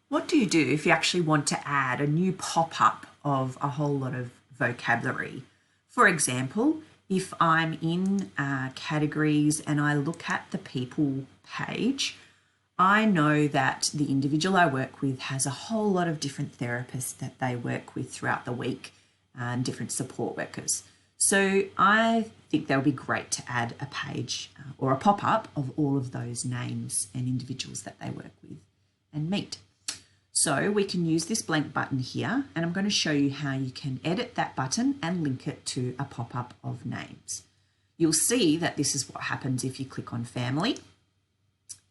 What do you do if you actually want to add a new pop-up of a whole lot of vocabulary? For example, if I'm in categories and I look at the people page, I know that the individual I work with has a whole lot of different therapists that they work with throughout the week and different support workers. So I think that would be great to add a page or a pop-up of all of those names and individuals that they work with and meet. So we can use this blank button here, and I'm going to show you how you can edit that button and link it to a pop-up of names. You'll see that this is what happens if you click on family.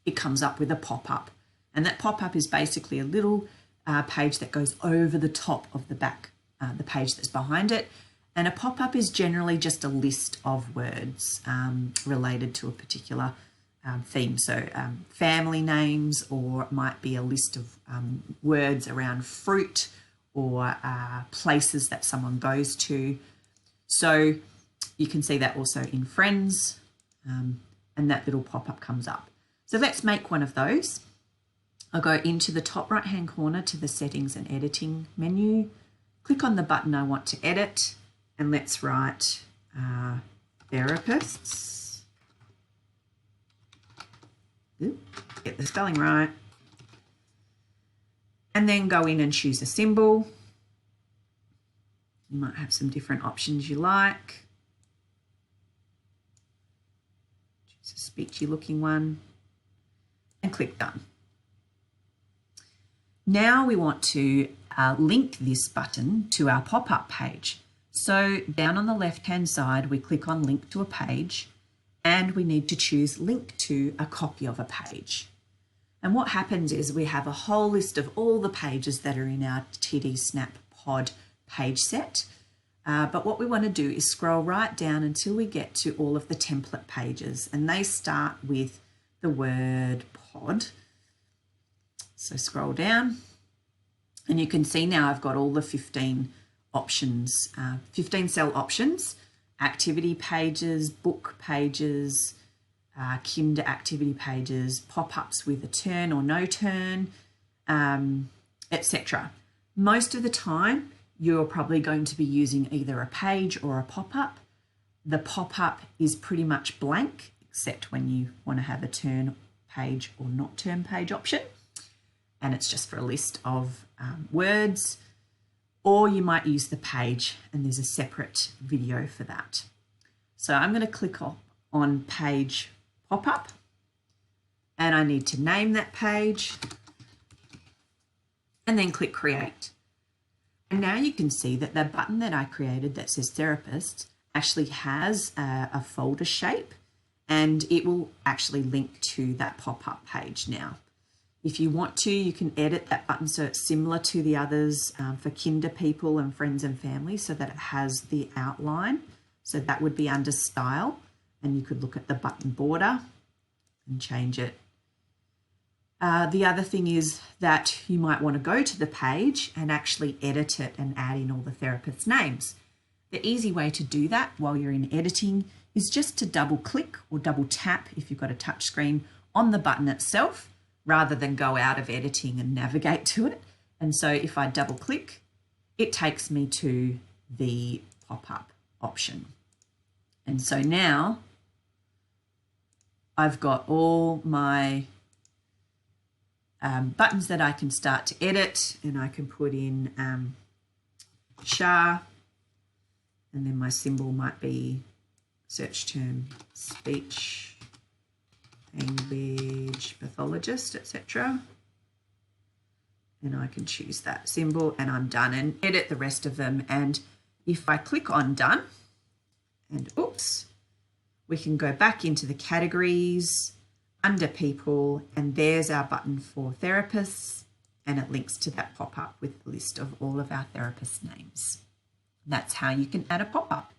It comes up with a pop-up, and that pop-up is basically a little page that goes over the top of the page that's behind it. And a pop-up is generally just a list of words related to a particular theme. So family names, or it might be a list of words around fruit or places that someone goes to. So you can see that also in friends, and that little pop-up comes up. So let's make one of those. I'll go into the top right hand corner to the settings and editing menu, click on the button I want to edit, and let's write therapists. Get the spelling right. And then go in and choose a symbol. You might have some different options you like. Choose a speechy looking one and click done. Now we want to link this button to our pop-up page. So down on the left-hand side, we click on link to a page, and we need to choose link to a copy of a page. And what happens is we have a whole list of all the pages that are in our TD Snap Pod page set. But what we want to do is scroll right down until we get to all of the template pages, and they start with the word pod. So scroll down, and you can see now I've got all the 15 options, 15 cell options, activity pages, book pages, kinder activity pages, pop-ups with a turn or no turn, etc. Most of the time, you're probably going to be using either a page or a pop-up. The pop-up is pretty much blank, except when you want to have a turn page or not turn page option. And it's just for a list of words. Or you might use the page, and there's a separate video for that. So I'm going to click on page pop-up, and I need to name that page and then click create. And now you can see that the button that I created that says therapist actually has a folder shape, and it will actually link to that pop-up page now. If you want to, you can edit that button so it's similar to the others for kinder people and friends and family, so that it has the outline. So that would be under style, and you could look at the button border and change it. The other thing is that you might want to go to the page and actually edit it and add in all the therapist's names. The easy way to do that while you're in editing is just to double click or double tap, if you've got a touch screen, on the button itself, rather than go out of editing and navigate to it. And so if I double click, it takes me to the pop-up option. And so now I've got all my buttons that I can start to edit, and I can put in SHA, and then my symbol might be search term speech, language pathologist, etc. And I can choose that symbol, and I'm done, and edit the rest of them. And if I click on done, and oops, we can go back into the categories under people, and there's our button for therapists, and it links to that pop-up with a list of all of our therapists' names. That's how you can add a pop-up.